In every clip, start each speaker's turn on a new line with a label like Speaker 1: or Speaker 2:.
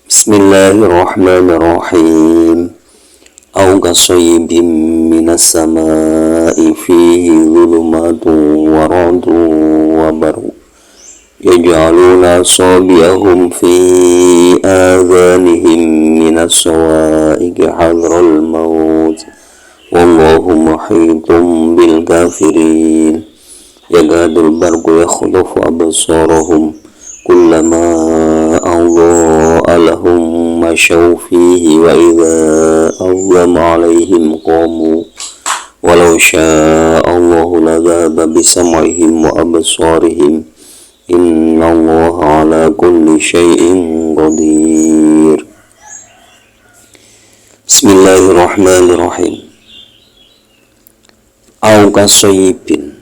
Speaker 1: Bismillahirrahmanirrahim. Au kasayyibin minas samaa'i fihi dhulumatun wa ra'dun wa barq yaj'aluna asabi'ahum fi adhanihim minas sawa'iqi hadral maut wallahu muhitun bil kafirin yakadul barqu yakhlufu absarahum kullama adha'a lahum masyaw fihi wa idza adhama 'alaihim qamu walau syaa Allahu ladhaba bisam'ihim wa absarihim innallaha 'ala kulli syai'in qadir. Bismillahirrahmanirrahim. Au kasayyibin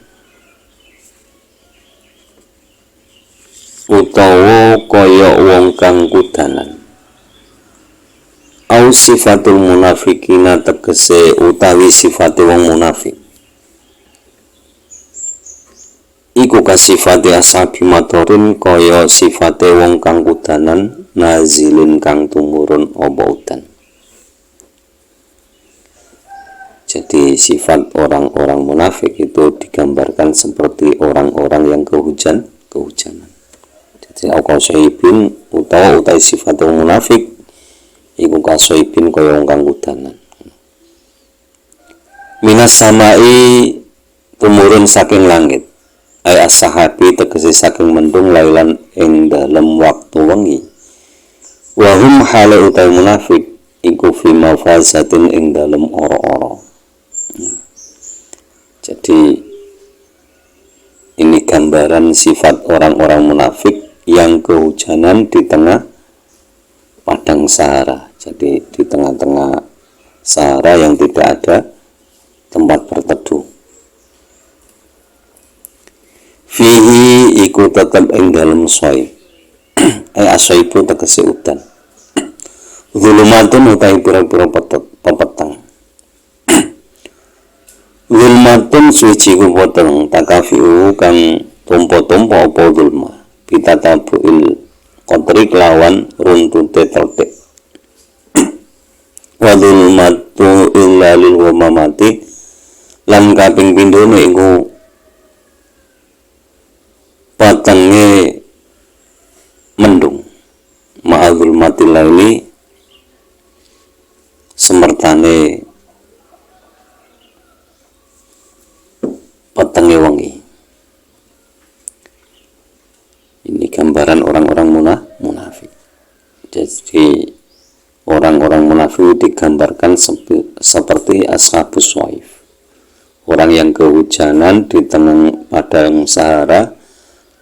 Speaker 1: utawa kaya wong kang kudanan. Au sifatul munafikina tegese utawi sifate wong munafik. Iku kasifate ashabi matorin kaya sifate wong kang kudanan nazilin kang tumurun apa udan. Jadi sifat orang-orang munafik itu digambarkan seperti orang-orang yang kehujanan. Jadi au kasaibin utawa utai sifat wong munafik iku kasaibin kaya wong kang kudanan. Minas samai tumurun saking langit. Ai as-sahabi tegese saking mendung lailan ing dalem waktu wengi. Wa hum hale utai munafik iku fi mafazatin ing dalem ora-ora. Jadi ini gambaran sifat orang-orang munafik yang kehujanan di tengah padang Sahara. Jadi di tengah-tengah Sahara yang tidak ada tempat berteduh. Fihi iku tetap ing dalem soy. Asaibu tegese udan. Zulumatun utai pira-pira pepetang. Zulmatun suci ku potong takafiu kang tompo-tompo apa zulma. Kita tabuil kontri kelawan runtute teltik. Wa zulmatu illa lil wamamati lan kaping pindhone iku patenge mendung. Ma'adzul matil laili semertane petenge wengi. Ini gambaran orang-orang munafik. Jadi orang-orang munafik digambarkan seperti ashabus swaif, orang yang kehujanan di tengah padang Sahara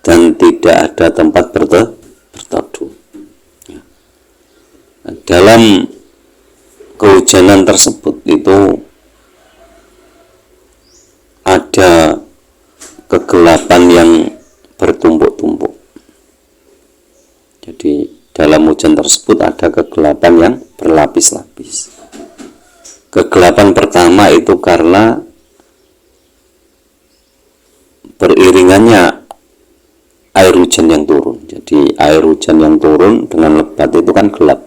Speaker 1: dan tidak ada tempat berteduh. Dalam kehujanan tersebut itu ada kegelapan yang bertumpuk-tumpuk. Jadi dalam hujan tersebut ada kegelapan yang berlapis-lapis. Kegelapan pertama itu karena beriringannya air hujan yang turun. Jadi air hujan yang turun dengan lebat itu kan gelap.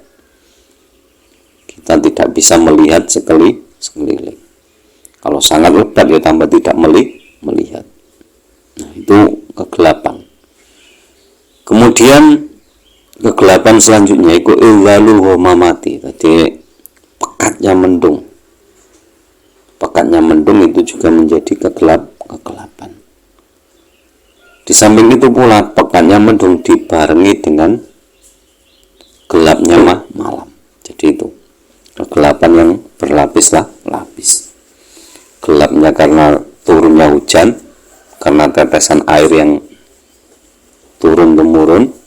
Speaker 1: Kita tidak bisa melihat sekeliling. Kalau sangat lebat ya tambah tidak melihat. Nah, itu kegelapan. Kemudian kegelapan selanjutnya itu ilalul ghamamati. Tadi pekatnya mendung. Pekatnya mendung itu juga menjadi kegelapan. Di samping itu pula pekatnya mendung dibarengi dengan gelapnya malam. Jadi itu kegelapan yang berlapis-lapis. Gelapnya karena turunnya hujan, karena tetesan air yang turun-temurun.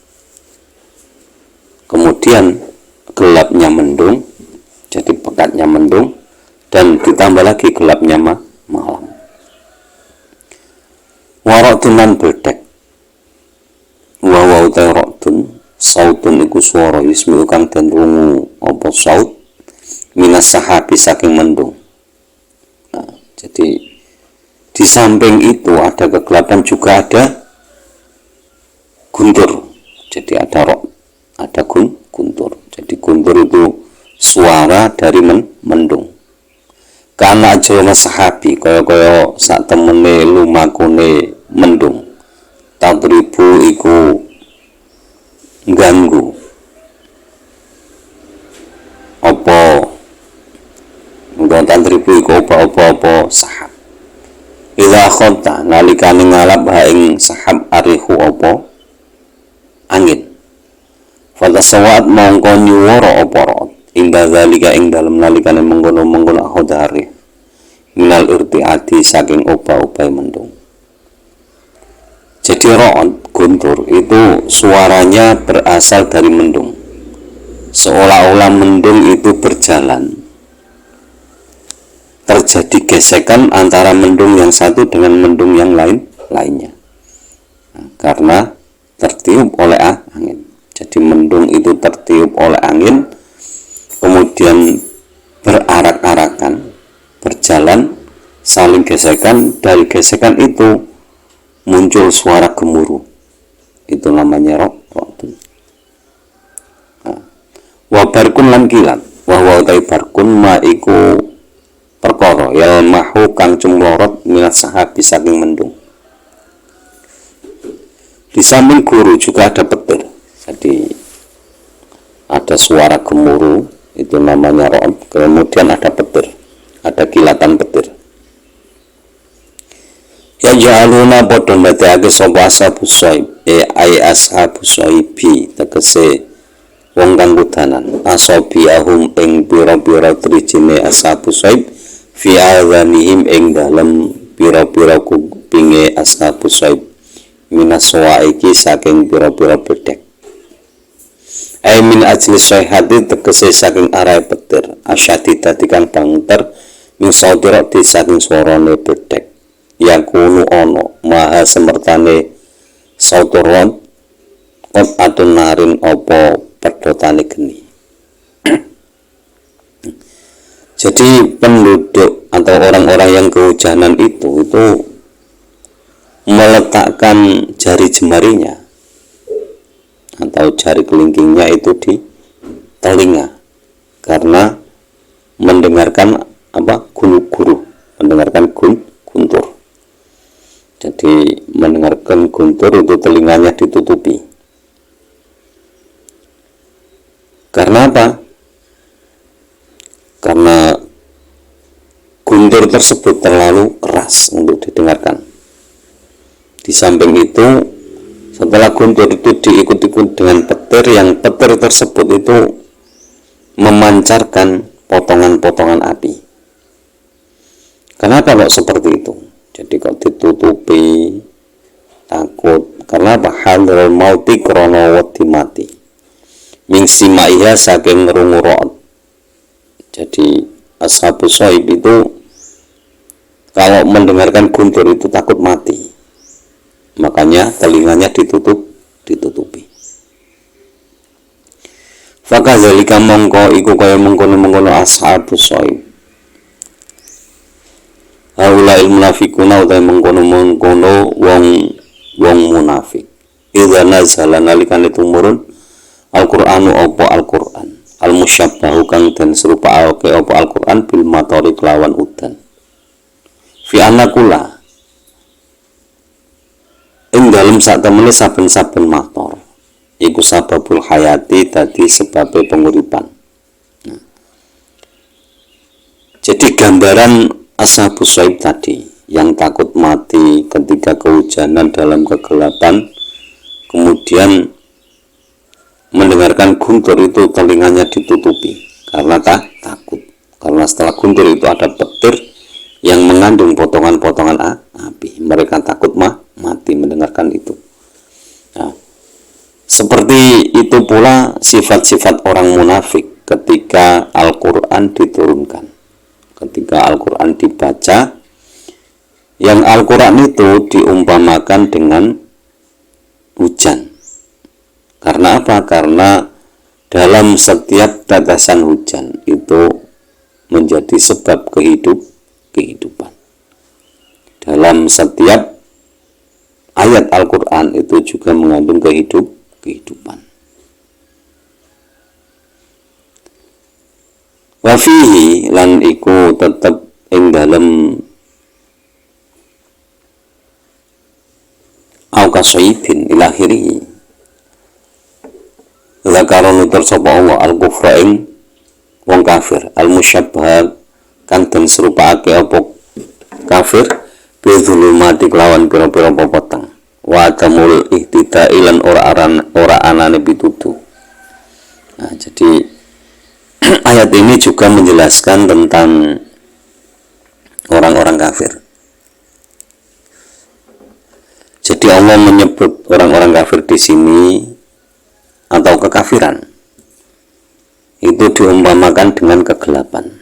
Speaker 1: Kemudian gelapnya mendung, jadi pekatnya mendung, dan ditambah lagi gelapnya malam. Waradun lan bledek. Wa ta'radun sautun iku swara ismi kang den rungu apa saut minas sahabi saking mendung. Nah, jadi di samping itu ada kegelapan juga ada guntur. Jadi ada guntur. Jadi guntur itu suara dari mendung. Kana ajrama sahabi kaya sak temene lumakune mendung. Tabribu iku ganggu apa nggon tabribu iku apa sahab. Ila khonta nalikane ngalap ha ing sahab arihu apa angin. Fatasawat mongko nyuwara apa rot inda zalika ing dalem nalikane mengkono khodari minal irtiati saking oba-obai mendung. Jadi ra'ad guntur itu suaranya berasal dari mendung, seolah-olah mendung itu berjalan, terjadi gesekan antara mendung yang satu dengan mendung yang lainnya, karena tertiup oleh angin. Jadi mendung itu tertiup oleh angin, kemudian berarak-arakan, berjalan, saling gesekan. Dari gesekan itu muncul suara gemuruh, itu namanya ra'dun. Wa barkun lan kilat, wa utai barkun ma iku perkara yalmahu kang cumlorot minat sahabi saking mendung. Di samping guru juga ada petir, jadi ada suara gemuruh, itu namanya ra'd. Kemudian ada petir, ada kilatan petir. Ya ja'aluna padha ndadekake sapa ashabus shaib ai ashabus shaibi tegese wong kang kudanan asabiahum ing pira-pira trijine ashabus shaib fi azanihim ing dalem pira-pira kupinge ashabus shaib minas iki saking pira-pira bedhek. Ai min ajli sayhati tegese saking arahe petir asyadida dikang banter min saudira di saking swarane bedhek. Yakunu ono maha semertane sauturwan kot atun narin opo pedotane geni. Jadi penduduk atau orang-orang yang kehujanan itu meletakkan jari jemarinya atau jari kelingkingnya itu di telinga karena mendengarkan guru-guru, mendengarkan guntur. Jadi mendengarkan guntur itu telinganya ditutupi. Karena apa? Karena guntur tersebut terlalu keras untuk didengarkan. Di samping itu, setelah guntur itu diikut-ikut dengan petir, yang petir tersebut itu memancarkan potongan-potongan api. Kenapa kok seperti itu? Jadi kok ditutupi, takut. Karena apa? Hadral mauti krono wedi mati. Mingsi maiha saking ngerungu ra'd. Jadi ashabus shaib itu kalau mendengarkan guntur itu takut mati. Makanya telinganya ditutupi. Fakadzalika mongko iku kaya mengkono-mengkono ashabus shaib. Haula'il munafiquna utai mengkono-mengkono wong munafik. Idza nazala nalikane tumurun Al-Qur'anu apa Al-Qur'an. Al-musyabbahu kang den serupa apa Al-Qur'an bil matori kelawan udan. Fi anakula ing dalem sak temene saben-saben mator iku sababul hayati dadi sebabe penguripan. Jadi gambaran ashabus shaib tadi yang takut mati ketika kehujanan dalam kegelapan, kemudian mendengarkan guntur itu telinganya ditutupi karena takut. Karena setelah guntur itu ada petir yang mengandung potongan-potongan api. Mereka takut mati mendengarkan itu. Nah, seperti itu pula sifat-sifat orang munafik ketika Al-Quran diturunkan. Ketika Al-Quran dibaca, yang Al-Quran itu diumpamakan dengan hujan. Karena apa? Karena dalam setiap tetesan hujan itu menjadi sebab kehidupan. Dalam setiap ayat Al-Quran itu juga mengandung kehidupan. Wa fihi lan iku tetep ing dalem au kasaibin ilakhiri zakaron nutur sapa Allah al-kufra ing wong kafir al-musyabbah kang den serupake apa kafir bi zulumati kelawan pira-pira popoteng wa tamul ihtidai lan ora anane pitutu. Nah, jadi ayat ini juga menjelaskan tentang orang-orang kafir. Jadi Allah menyebut orang-orang kafir di sini atau kekafiran itu diumpamakan dengan kegelapan.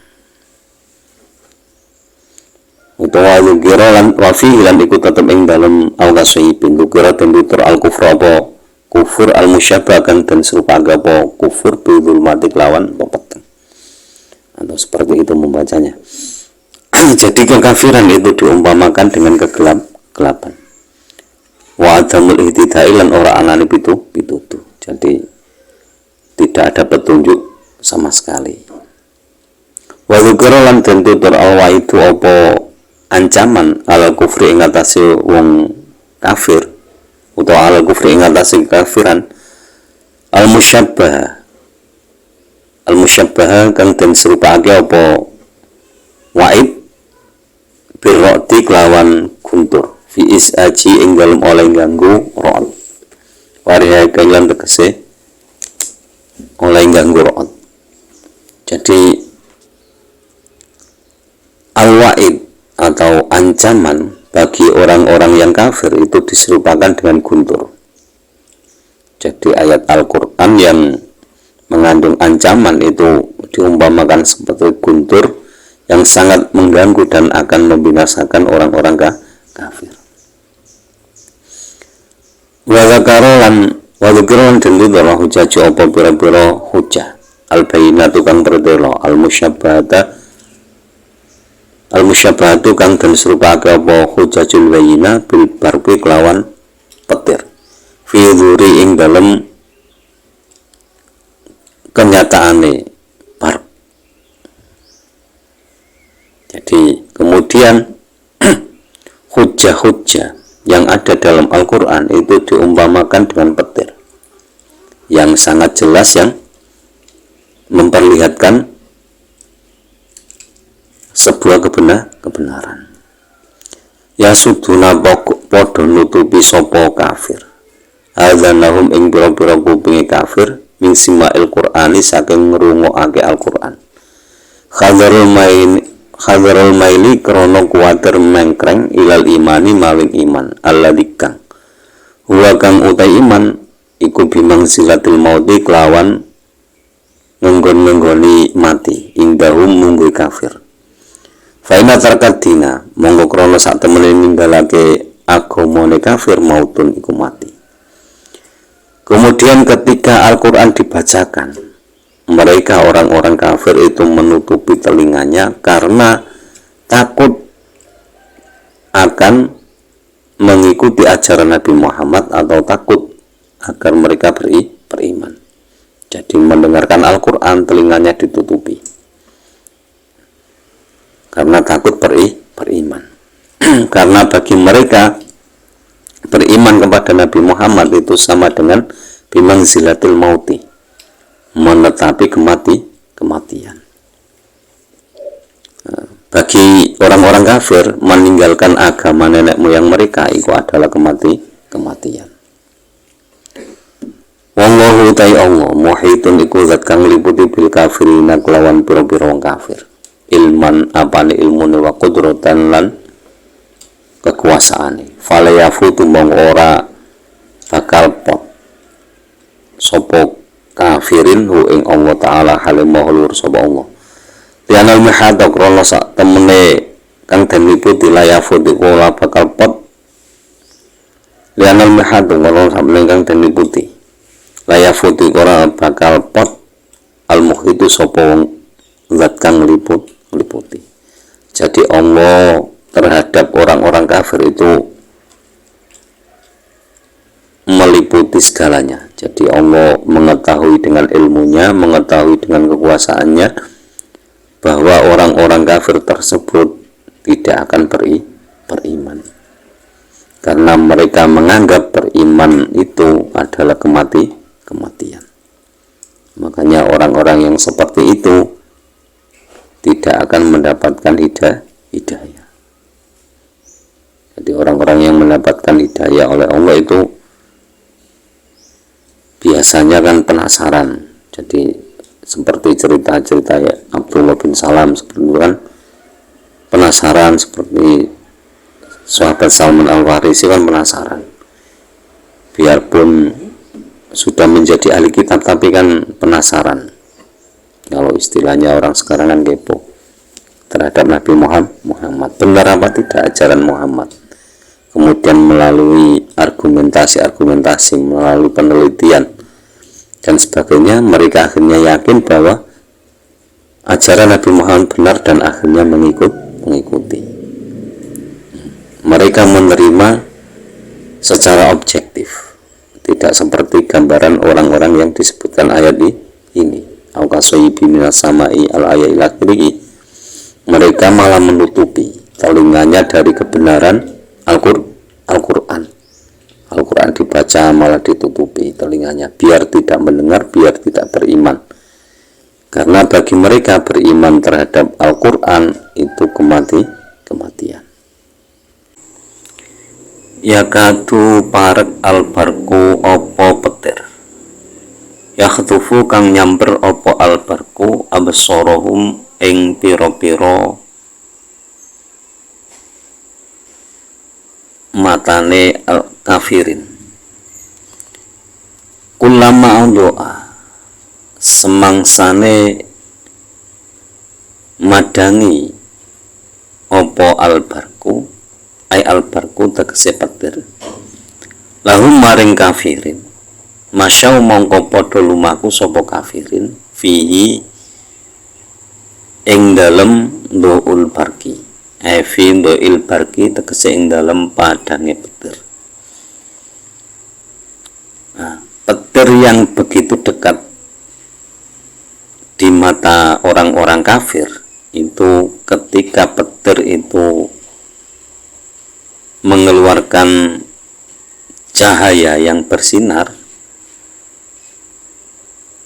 Speaker 1: Utawa yukira lan wafi lan ikut tetap ing dalam al-kasyibin yukira dan tutur al-kufra apa kufur al-musyabakan dan serupa apa kufur bidul mati lawan popeteng atau seperti itu membacanya. Jadi kekafiran itu diumpamakan dengan kegelapan wa adamul ihtidai lan ora anane pitutu. Jadi tidak ada petunjuk sama sekali. Wa dzikra lan den tutur al-waidu apa ancaman ala kufri ing atase wong kafir utawa ala kufri ing atase kafiran al-musyabbah kang den serupake apa waib birroti kelawan guntur fi isaji ing dalem oleh ganggu ro'at wariha kailan tegese oleh ganggu ro'at. Jadi al-waib atau ancaman bagi orang-orang yang kafir itu diserupakan dengan guntur. Jadi ayat Al-Quran yang mengandung ancaman itu diumpamakan seperti guntur yang sangat mengganggu dan akan membinasakan orang-orang kafir. Wadzukiran tentu dalam hujah apa pira-pira hujah al-bayinatu kang terdelo al-musyabbahatu kang den serupake apa hujjajul bayina bil barbi kelawan petir fi dzuri ing dalem kenyataane barb. Jadi kemudian hujjah-hujjah yang ada dalam Al-Quran itu diumpamakan dengan petir yang sangat jelas yang memperlihatkan sebuah kebenaran. Ya suduna podo nutupi sopo kafir adzanahum ing pira-pira kupinge kafir min sima'il qur'ani saking ngrungokake Al-Qur'an khadarul maili krono kuwatir mengkreng ilal imani maring iman alladikang huwa kang utai iman iku bimang silatil mauti kelawan ngenggon-ngenggoni mati indahum mungguh kafir. Faina tarkatina monggo krono sak temene ninggalake agamane kafir mautun iku mati. Kemudian ketika Al-Quran dibacakan, mereka orang-orang kafir itu menutupi telinganya karena takut akan mengikuti ajaran Nabi Muhammad atau takut agar mereka beriman. Jadi mendengarkan Al-Quran telinganya ditutupi karena takut beriman. Karena bagi mereka beriman kepada Nabi Muhammad itu sama dengan bimanzilatil mauti, menetapi kematian. Bagi orang-orang kafir meninggalkan agama nenek moyang mereka itu adalah kematian. Wallahu ta'ala Allah muhitun iku zat kang liputi bil kafirina kelawan pira-pira wong kafir. Ilman apane ilmune wa qudratan lan kekuasaane. Fala yafutu mong ora bakal pot sapa kafirin hu ing Allah taala halimah lur sapa Allah. Tianal mihadha krana sak temene kang den liputi la yafutu ora bakal pot. Lianal mihadha krana sak temene kang den liputi laya futi ora bakal pot al muhitu sapa wong zat kang liputi. Jadi Allah terhadap orang-orang kafir itu meliputi segalanya. Jadi Allah mengetahui dengan ilmunya, mengetahui dengan kekuasaannya, bahwa orang-orang kafir tersebut tidak akan beriman, karena mereka menganggap beriman itu adalah kematian. Makanya orang-orang yang seperti itu tidak akan mendapatkan hidayah. Jadi orang-orang yang mendapatkan hidayah oleh Allah itu biasanya kan penasaran. Jadi seperti cerita-cerita ya Abdullah bin Salam seperti itu kan, penasaran, seperti sahabat Salman Al-Farisi kan penasaran, biarpun sudah menjadi ahli kitab tapi kan penasaran. Kalau istilahnya orang sekarang kan kepo terhadap Nabi Muhammad, benar apa tidak ajaran Muhammad. Kemudian melalui argumentasi, melalui penelitian dan sebagainya, mereka akhirnya yakin bahwa ajaran Nabi Muhammad benar dan akhirnya mengikuti. Mereka menerima secara objektif, tidak seperti gambaran orang-orang yang disebutkan ayat ini. Aukasoyibi minas samai al-ayat ilakhiri. Mereka malah menutupi telinganya dari kebenaran Al-Quran. Al-Quran dibaca malah ditutupi telinganya, biar tidak mendengar, biar tidak beriman. Karena bagi mereka beriman terhadap Al-Quran itu kematian. Yakadu parek albarku opo petir, yakhtufu kang nyamber opo albarku absorohum ing piro-piro matane al-kafirin. Kulama doa semangsane madangi opo albarku, ay albarku tegese petir, lahum maring kafirin, masyau mongko padha lumaku sapa kafirin fihi ing dalem doul barki, fi doil barki tegese ing dalem padange petir. Nah, petir yang begitu dekat di mata orang-orang kafir itu, ketika petir itu mengeluarkan cahaya yang bersinar,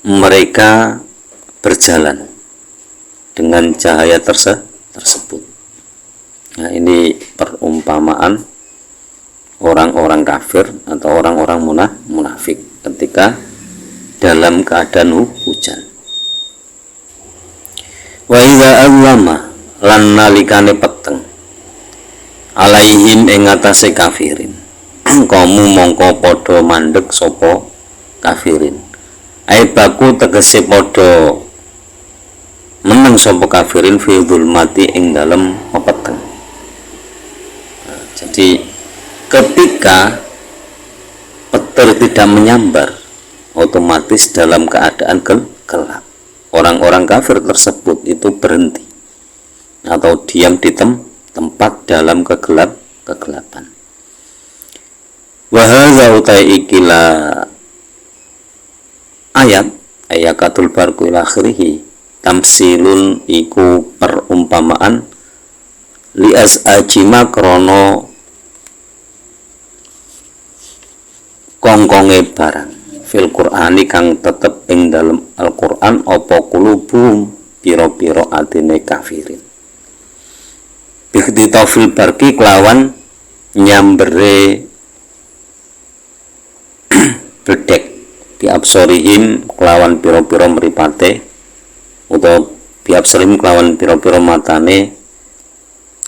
Speaker 1: mereka berjalan dengan cahaya tersebut. Nah, ini perumpamaan orang-orang kafir atau orang-orang munafik ketika dalam keadaan hujan. Wa iza allama lan nalikane peteng alaihim ing atase kafirin, kamu mongko padha mandeg sapa kafirin, ai baku tegese padha meneng sapa kafirin fi dzulmati ing dalem peteng. Jadi ketika petir tidak menyambar, otomatis dalam keadaan gelap, orang-orang kafir tersebut itu berhenti atau diam di tempat dalam kegelapan. Wa hadza utai ikila ayakatul barku ila akhirih tamsilun iku perumpamaan li azajima krono kongkonge barang fil Qur'ani kang tetep ing dalem Al-Qur'an apa kulubum piro-piro atine kafirin. Bikhtitafil barki kelawan nyambere bedek biabsorihim kelawan piro-piro meripate atau biabsorihim kelawan piro-piro matane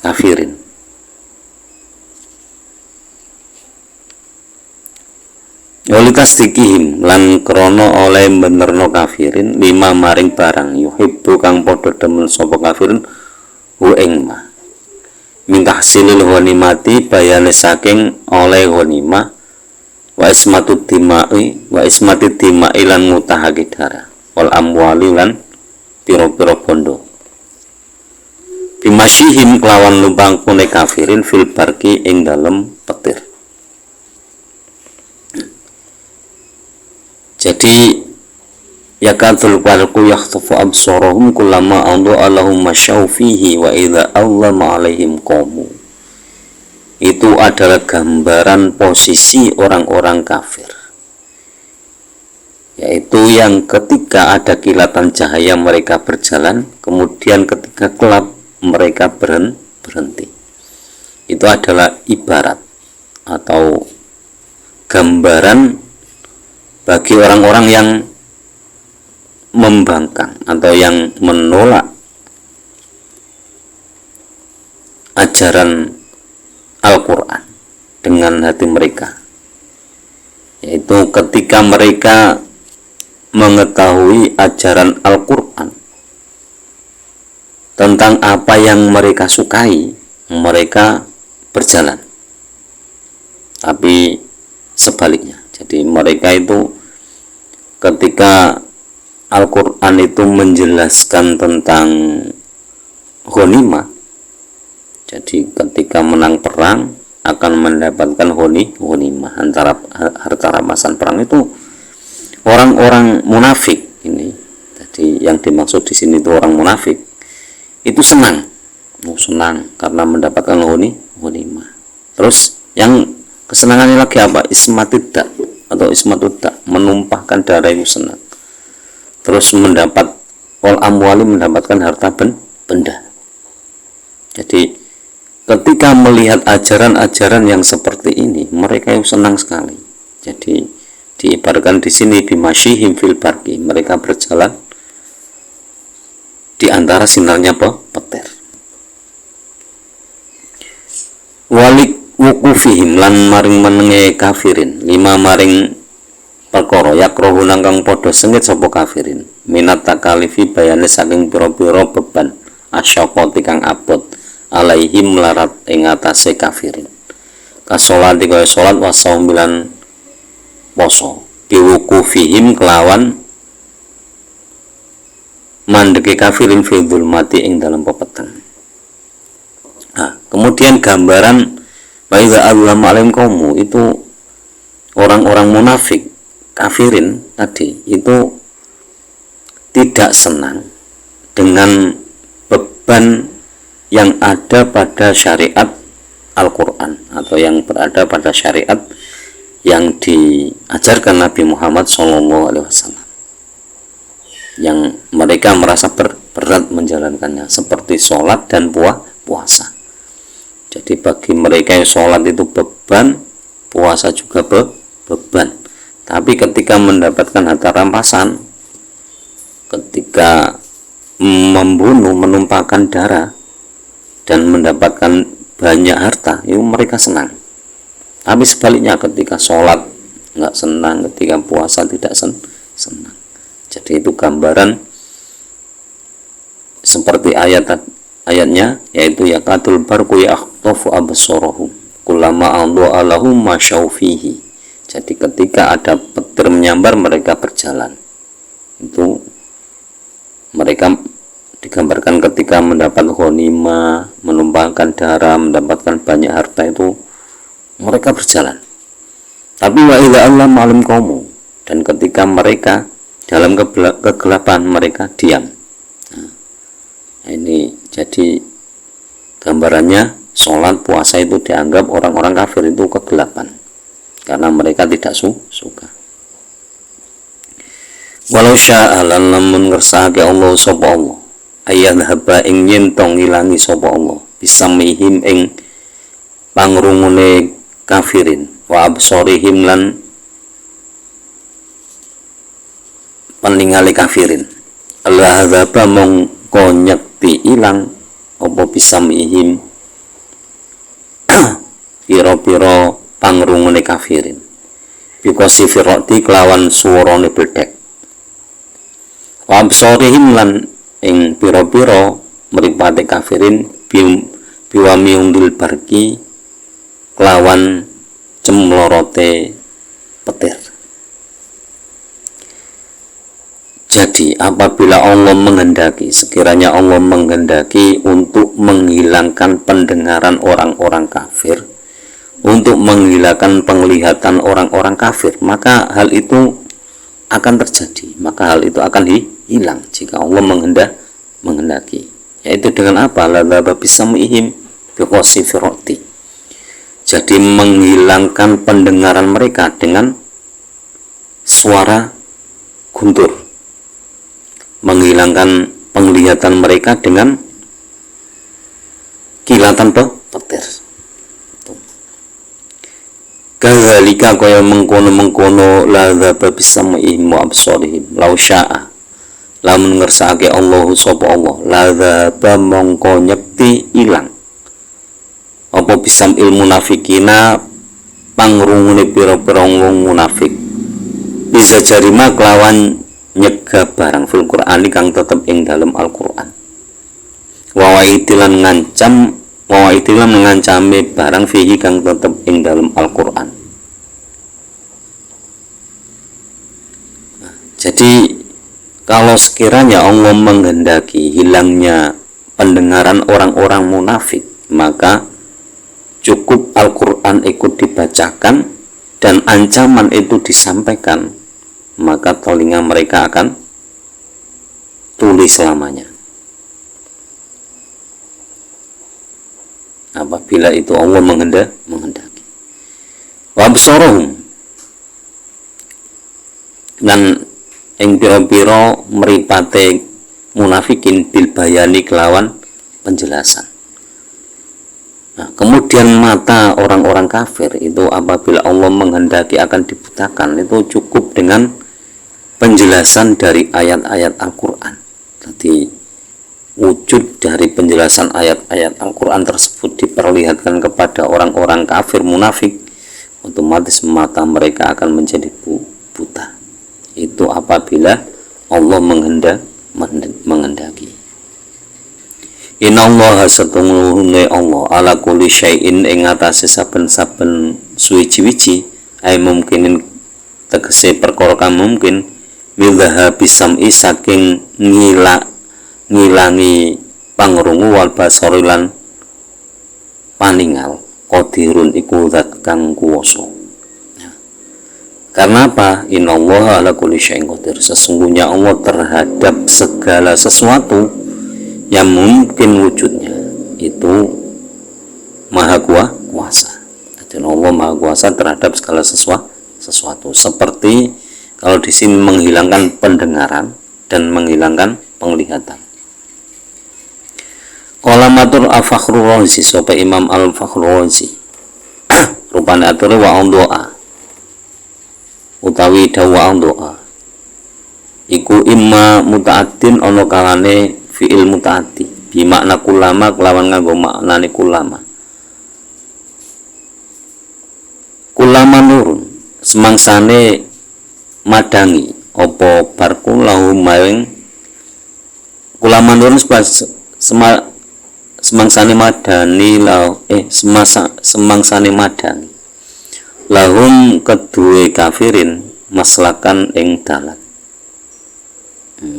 Speaker 1: kafirin. Walitas dikihim lan krono oleh benerno kafirin lima maring barang yuhibbu kang podo demen sapa kafirin hu ing ma minta hasilil ghanimati bayane saking oleh ghanimah wa ismatut dimai lan ngutahake darah wal amwali lan piro-piro bondo bimasyihim kelawan lumbangkune kafirin fil barki ing dalem petir. Jadi yakadzul barqu yakhtafu absarahum kullama adha'a lahum masyaw fihi wa idza allama 'alaihim qamu. Itu adalah gambaran posisi orang-orang kafir, yaitu yang ketika ada kilatan cahaya mereka berjalan, kemudian ketika gelap mereka berhenti. Itu adalah ibarat atau gambaran bagi orang-orang yang membangkang atau yang menolak ajaran Al-Quran dengan hati mereka, yaitu ketika mereka mengetahui ajaran Al-Quran tentang apa yang mereka sukai, mereka berjalan. Tapi sebaliknya, jadi mereka itu ketika Al-Quran itu menjelaskan tentang ghanimah, jadi ketika menang perang akan mendapatkan ghanimah, antara harta rampasan perang, itu orang-orang munafik ini. Jadi yang dimaksud di sini itu orang munafik itu senang karena mendapatkan ghanimah. Terus yang kesenangannya lagi apa? Ismatidda atau ismatudda, menumpahkan darah itu senang. Terus mendapat amwali, mendapatkan harta benda. Jadi ketika melihat ajaran-ajaran yang seperti ini, mereka yang senang sekali. Jadi diibaratkan di sini bimasyihim fil barqi, mereka berjalan di antara sinarnya petir. Walik wukufihim lan maring menenge kafirin, lima maring perkara yakrohu nangkang podo sengit sapa kafirin, minat takalifi bayane saking pira-pira beban asyaqati kang abot alaihim melarat ing atase kafirin, kasolati kaya salat wa saum bilan poso, biwukufihim kelawan mandeke kafirin fi dzulmati ing dalam pepeteng. Nah, kemudian gambaran baiza allama alaihim qaumu, itu orang-orang munafik kafirin tadi itu tidak senang dengan beban yang ada pada syariat Al-Quran atau yang berada pada syariat yang diajarkan Nabi Muhammad SAW, yang mereka merasa berat menjalankannya, seperti sholat dan puasa. Jadi bagi mereka yang sholat itu beban, puasa juga beban. Tapi ketika mendapatkan harta rampasan, ketika membunuh, menumpahkan darah dan mendapatkan banyak harta, itu mereka senang. Tapi sebaliknya ketika sholat nggak senang, ketika puasa tidak senang. Jadi itu gambaran seperti ayatnya, yaitu yakadul barqu yakhtafu absarahum kullama adha'a lahum masyaw fihi. Jadi ketika ada petir menyambar, mereka berjalan. Itu mereka digambarkan ketika mendapat ghanimah, menumpahkan darah, mendapatkan banyak harta, itu mereka berjalan. Tapi wa idza allama alim qaumu, dan ketika mereka dalam kegelapan mereka diam. Nah, ini jadi gambarannya, sholat puasa itu dianggap orang-orang kafir itu kegelapan karena mereka tidak suka. Walau sya'a lan lamun ngersake Allah sapa Allah, ayat haba ing nyentong ngilangi sapa Allah bisamihim ing pangrungune kafirin, wa absorihim lan peningale kafirin. Allah haba mongko nyekti ilang apa bisamihim pira-pira pangrungune kafirin, bikosi firoti kelawan suarane bledek, wa absorihim lan ing pira-pira mripate kafirin biwamiundil barki kelawan cemlorote petir. Jadi apabila Allah menghendaki, sekiranya Allah menghendaki untuk menghilangkan pendengaran orang-orang kafir, untuk menghilangkan penglihatan orang-orang kafir, maka hal itu akan terjadi, maka hal itu akan hilang jika Allah menghendaki, yaitu dengan apa? La dhaba bisam'ihim biqasfi ra'ti, jadi menghilangkan pendengaran mereka dengan suara guntur, menghilangkan penglihatan mereka dengan kilatan petir. Kadzalika kaya mengkono-mengkono la dzaba bisam'ihim wa absarihim law syaa, lamun ngersake Allah sapa Allah la dzaba mongko nyekti ilang apa bisam ilmu munafikina pangrungune pira-pira wong munafik, bisa jarima kelawan nyegah barang fil Qur'an kang tetep ing dalam Al-Qur'an, wa itilan ngancame barang fihi kang tetep ing dalam Al-Qur'an. Jadi kalau sekiranya Allah menghendaki hilangnya pendengaran orang-orang munafik, maka cukup Al-Qur'an ikut dibacakan dan ancaman itu disampaikan, maka telinga mereka akan tuli selamanya. Apabila itu Allah menghendaki. Wa absaruhum, dan ing pira-pira mripate munafikin bil bayani kelawan penjelasan. Nah, kemudian mata orang-orang kafir itu apabila Allah menghendaki akan dibutakan, itu cukup dengan penjelasan dari ayat-ayat Al-Qur'an. Jadi wujud dari penjelasan ayat-ayat Al-Qur'an tersebut diperlihatkan kepada orang-orang kafir munafik, otomatis mata mereka akan menjadi buta. Itu apabila Allah menghendaki. Innallaha satungguhune Allah ala kulli syai'in ing atase saben-saben suwi-wiji ay mungkinin tegese perkara kang mungkin midha bisam'i saking ngilangi pangrungu wal basari lan paningal qadirun iku zat kang kuwasa. Karena apa? Innallaha ala kulli syai'in qadir, sesungguhnya Allah terhadap segala sesuatu yang mungkin wujudnya itu maha kuasa. Jadi Allah maha kuasa terhadap segala sesuatu. Seperti kalau di sini menghilangkan pendengaran dan menghilangkan penglihatan. Qala matur Al-Fakhrul Razi, sapa Imam Al-Fakhrul Razi rupane atur wa doa utawi dawa doa iku imma muta'addin ana kalane fi'il mutaati bi makna kulama kelawan nganggo maknane kulama nurun semangsane madangi apa barku lahum maring kulama nurun semangsane madani semangsane madani lahum kedue kafirin maslakan ing dalan.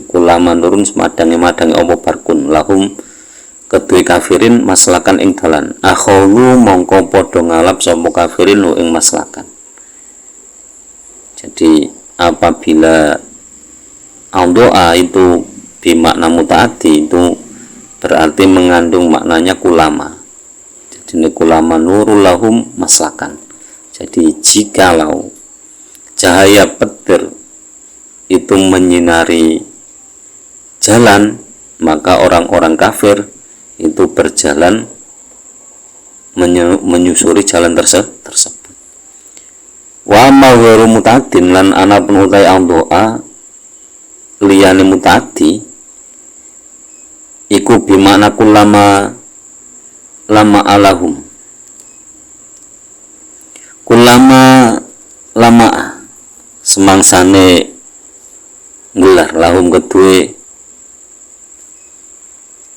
Speaker 1: Kulama nurun semadange apa barkun lahum kedue kafirin maslakan ing dalan. Akhulu mongko padha ngalap sapa kafirin ing maslakan. Jadi apabila doa itu bimakna mutaati itu berarti mengandung maknanya kulama. Jadi kulama nurul lahum maslakan. Jadi jikalau cahaya petir itu menyinari jalan, maka orang-orang kafir itu berjalan menyusuri jalan tersebut. Wa ma ghairu muta'addin lan ana pun utai doa liyane muta'addi iku bimakna kulama lama alahum kulama lama semangsane gelar lahum kedue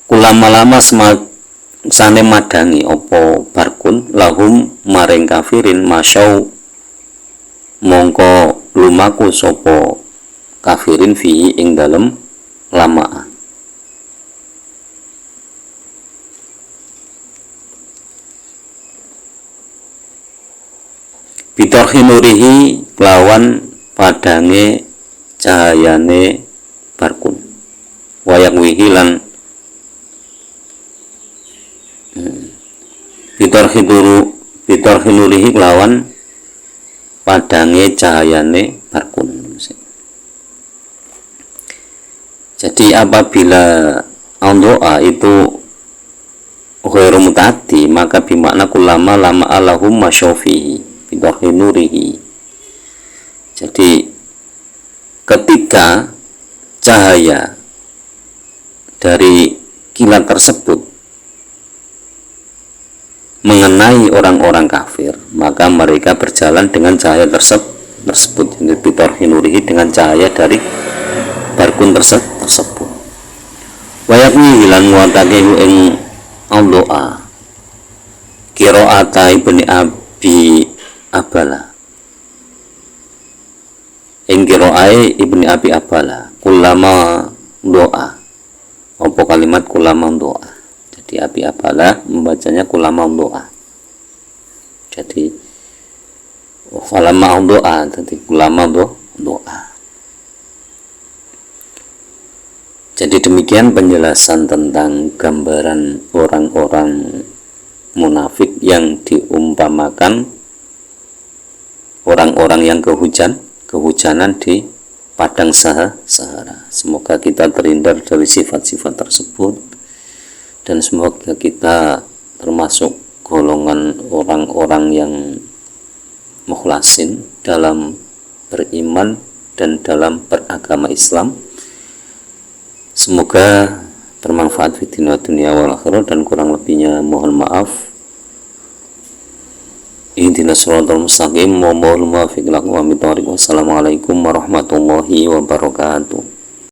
Speaker 1: kulama semangsane madangi opo barkun lahum maring kafirin masyau mongko lumaku sopo kafirin fi ing dalem lama. Bitorhi nurihi lawan padange cahayane barkun, wayak wihilan bitorhilurihi lawan padange cahayane barkun. Jadi apabila doa itu ghairu muta'addi, maka bimakna kullama lama alahum masyafihi bitorhilurihi. Jadi ketika cahaya dari kilat tersebut mengenai orang-orang kafir, maka mereka berjalan dengan cahaya tersebut, ini bitorhinurihi, dengan cahaya dari barkun tersebut. Wayakni hilan muatakehu ing doa qiraata ibni abi abala, ing qiraai ibni abi abala kullama doa, apa kalimat kullama doa. Jadi abi abala membacanya kullama doa, jadi falamma doa, jadi kullama doa. Jadi demikian penjelasan tentang gambaran orang-orang munafik yang diumpamakan orang-orang yang kehujanan di padang Sahara. Semoga kita terhindar dari sifat-sifat tersebut, dan semoga kita termasuk golongan orang-orang yang mukhlasin dalam beriman dan dalam beragama Islam. Semoga bermanfaat di dunia wal akhirah, dan kurang lebihnya mohon maaf. Ihdinas shiratal mustaqim wa mohon maaf. Wassalamualaikum warahmatullahi wabarakatuh.